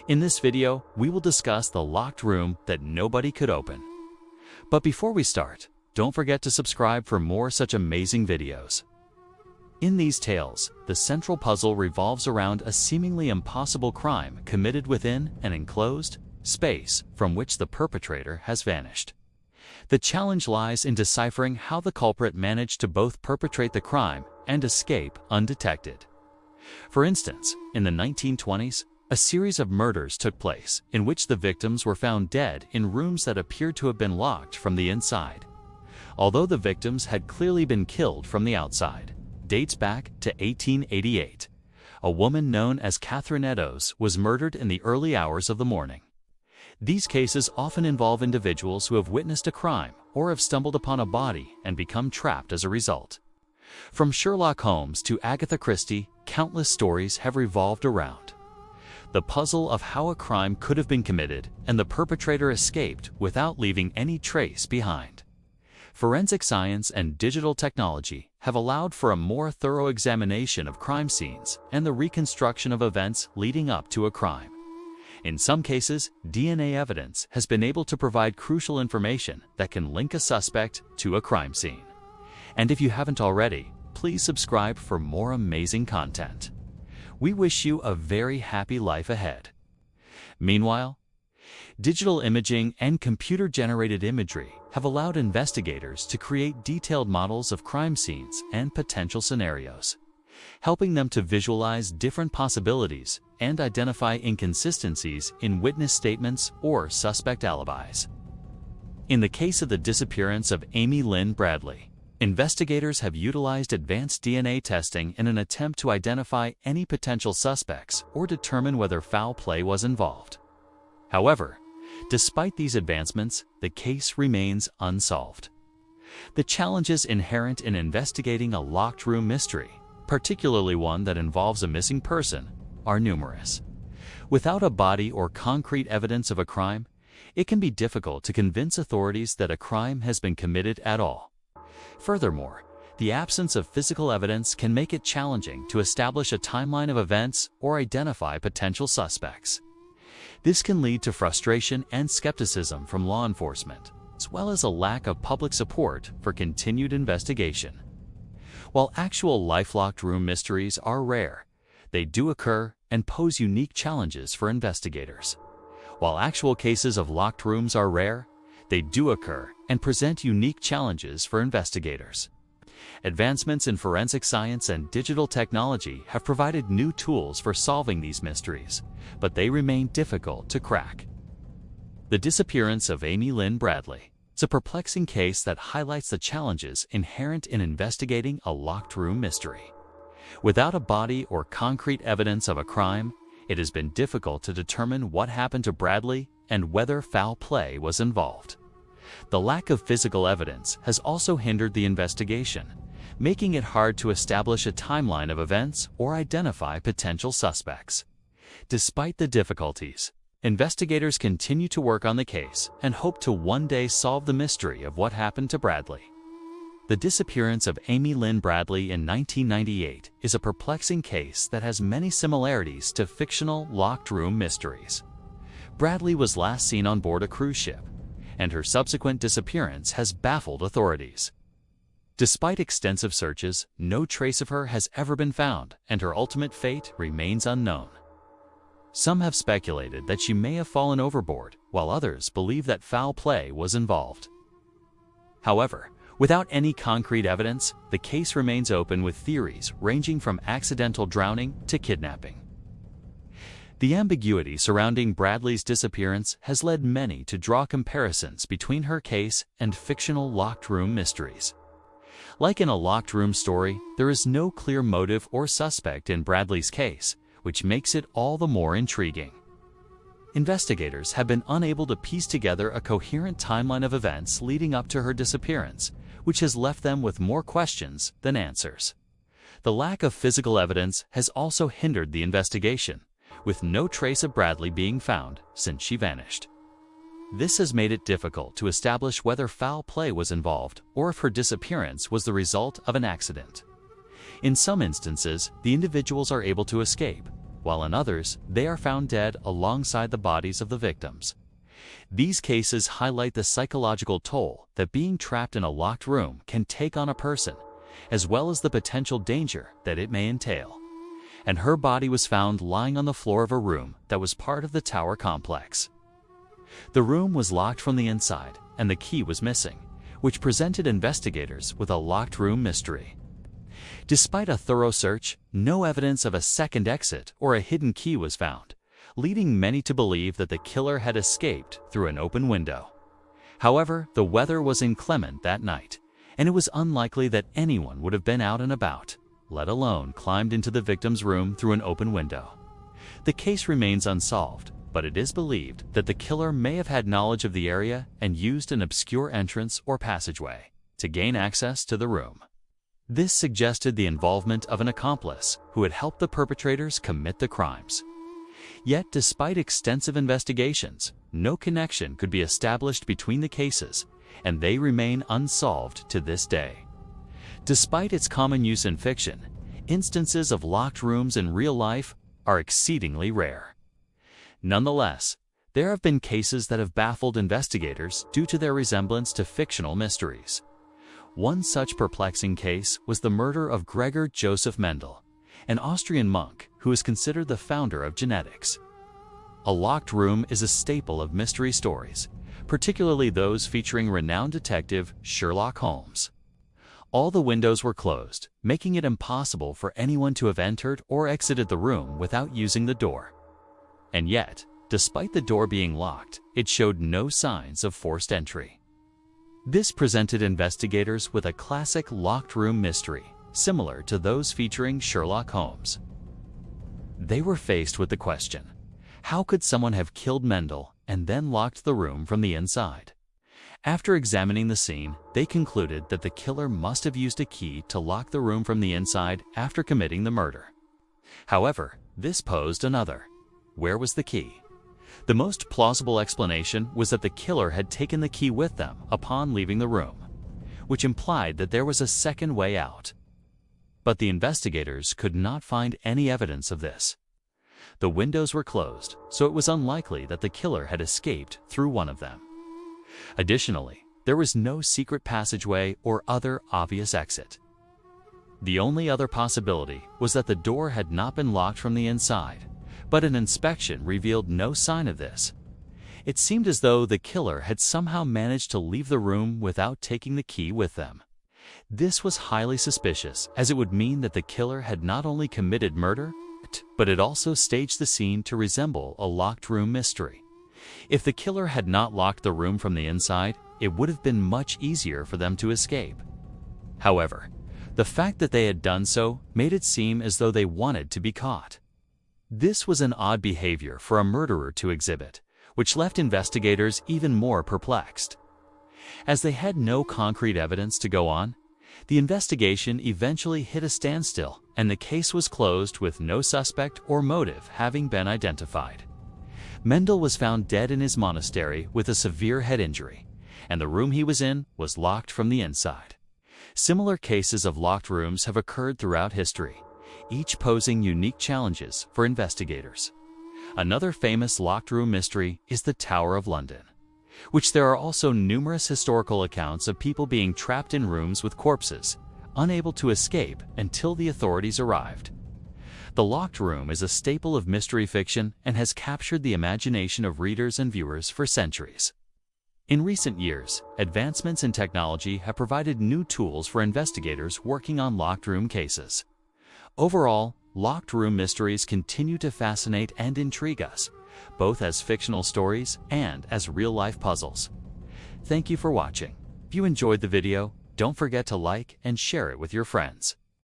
In this video, we will discuss the locked room that nobody could open. But before we start, don't forget to subscribe for more such amazing videos. In these tales, the central puzzle revolves around a seemingly impossible crime committed within an enclosed space from which the perpetrator has vanished. The challenge lies in deciphering how the culprit managed to both perpetrate the crime and escape undetected. For instance, in the 1920s, a series of murders took place in which the victims were found dead in rooms that appeared to have been locked from the inside. Although the victims had clearly been killed from the outside, dates back to 1888. A woman known as Catherine Eddowes was murdered in the early hours of the morning. These cases often involve individuals who have witnessed a crime or have stumbled upon a body and become trapped as a result. From Sherlock Holmes to Agatha Christie, countless stories have revolved around the puzzle of how a crime could have been committed and the perpetrator escaped without leaving any trace behind. Forensic science and digital technology have allowed for a more thorough examination of crime scenes and the reconstruction of events leading up to a crime. In some cases, DNA evidence has been able to provide crucial information that can link a suspect to a crime scene. And if you haven't already, please subscribe for more amazing content. We wish you a very happy life ahead. Meanwhile, digital imaging and computer-generated imagery have allowed investigators to create detailed models of crime scenes and potential scenarios, helping them to visualize different possibilities and identify inconsistencies in witness statements or suspect alibis. In the case of the disappearance of Amy Lynn Bradley, investigators have utilized advanced DNA testing in an attempt to identify any potential suspects or determine whether foul play was involved. However, despite these advancements, the case remains unsolved. The challenges inherent in investigating a locked room mystery, particularly one that involves a missing person, are numerous. Without a body or concrete evidence of a crime, it can be difficult to convince authorities that a crime has been committed at all. Furthermore, the absence of physical evidence can make it challenging to establish a timeline of events or identify potential suspects. This can lead to frustration and skepticism from law enforcement, as well as a lack of public support for continued investigation. While actual life-locked room mysteries are rare, they do occur and pose unique challenges for investigators. While actual cases of locked rooms are rare, they do occur and present unique challenges for investigators. Advancements in forensic science and digital technology have provided new tools for solving these mysteries, but they remain difficult to crack. The disappearance of Amy Lynn Bradley is a perplexing case that highlights the challenges inherent in investigating a locked room mystery. Without a body or concrete evidence of a crime, it has been difficult to determine what happened to Bradley and whether foul play was involved. The lack of physical evidence has also hindered the investigation, making it hard to establish a timeline of events or identify potential suspects. Despite the difficulties, investigators continue to work on the case and hope to one day solve the mystery of what happened to Bradley. The disappearance of Amy Lynn Bradley in 1998 is a perplexing case that has many similarities to fictional locked room mysteries. Bradley was last seen on board a cruise ship, and her subsequent disappearance has baffled authorities. Despite extensive searches, no trace of her has ever been found, and her ultimate fate remains unknown. Some have speculated that she may have fallen overboard, while others believe that foul play was involved. However, without any concrete evidence, the case remains open with theories ranging from accidental drowning to kidnapping. The ambiguity surrounding Bradley's disappearance has led many to draw comparisons between her case and fictional locked room mysteries. Like in a locked room story, there is no clear motive or suspect in Bradley's case, which makes it all the more intriguing. Investigators have been unable to piece together a coherent timeline of events leading up to her disappearance, which has left them with more questions than answers. The lack of physical evidence has also hindered the investigation, with no trace of Bradley being found since she vanished. This has made it difficult to establish whether foul play was involved or if her disappearance was the result of an accident. In some instances, the individuals are able to escape, while in others, they are found dead alongside the bodies of the victims. These cases highlight the psychological toll that being trapped in a locked room can take on a person, as well as the potential danger that it may entail. And her body was found lying on the floor of a room that was part of the tower complex. The room was locked from the inside, and the key was missing, which presented investigators with a locked room mystery. Despite a thorough search, no evidence of a second exit or a hidden key was found, leading many to believe that the killer had escaped through an open window. However, the weather was inclement that night, and it was unlikely that anyone would have been out and about, let alone climbed into the victim's room through an open window. The case remains unsolved, but it is believed that the killer may have had knowledge of the area and used an obscure entrance or passageway to gain access to the room. This suggested the involvement of an accomplice who had helped the perpetrators commit the crimes. Yet, despite extensive investigations, no connection could be established between the cases, and they remain unsolved to this day. Despite its common use in fiction, instances of locked rooms in real life are exceedingly rare. Nonetheless, there have been cases that have baffled investigators due to their resemblance to fictional mysteries. One such perplexing case was the murder of Gregor Joseph Mendel, an Austrian monk who is considered the founder of genetics. A locked room is a staple of mystery stories, particularly those featuring renowned detective Sherlock Holmes. All the windows were closed, making it impossible for anyone to have entered or exited the room without using the door. And yet, despite the door being locked, it showed no signs of forced entry. This presented investigators with a classic locked room mystery, similar to those featuring Sherlock Holmes. They were faced with the question, how could someone have killed Mendel and then locked the room from the inside? After examining the scene, they concluded that the killer must have used a key to lock the room from the inside after committing the murder. However, this posed another. Where was the key? The most plausible explanation was that the killer had taken the key with them upon leaving the room, which implied that there was a second way out. But the investigators could not find any evidence of this. The windows were closed, so it was unlikely that the killer had escaped through one of them. Additionally, there was no secret passageway or other obvious exit. The only other possibility was that the door had not been locked from the inside, but an inspection revealed no sign of this. It seemed as though the killer had somehow managed to leave the room without taking the key with them. This was highly suspicious, as it would mean that the killer had not only committed murder, but had also staged the scene to resemble a locked room mystery. If the killer had not locked the room from the inside, it would have been much easier for them to escape. However, the fact that they had done so made it seem as though they wanted to be caught. This was an odd behavior for a murderer to exhibit, which left investigators even more perplexed. As they had no concrete evidence to go on, the investigation eventually hit a standstill, and the case was closed with no suspect or motive having been identified. Mendel was found dead in his monastery with a severe head injury, and the room he was in was locked from the inside. Similar cases of locked rooms have occurred throughout history, each posing unique challenges for investigators. Another famous locked room mystery is the Tower of London, which there are also numerous historical accounts of people being trapped in rooms with corpses, unable to escape until the authorities arrived. The locked room is a staple of mystery fiction and has captured the imagination of readers and viewers for centuries. In recent years, advancements in technology have provided new tools for investigators working on locked room cases. Overall, locked room mysteries continue to fascinate and intrigue us, both as fictional stories and as real-life puzzles. Thank you for watching. If you enjoyed the video, don't forget to like and share it with your friends.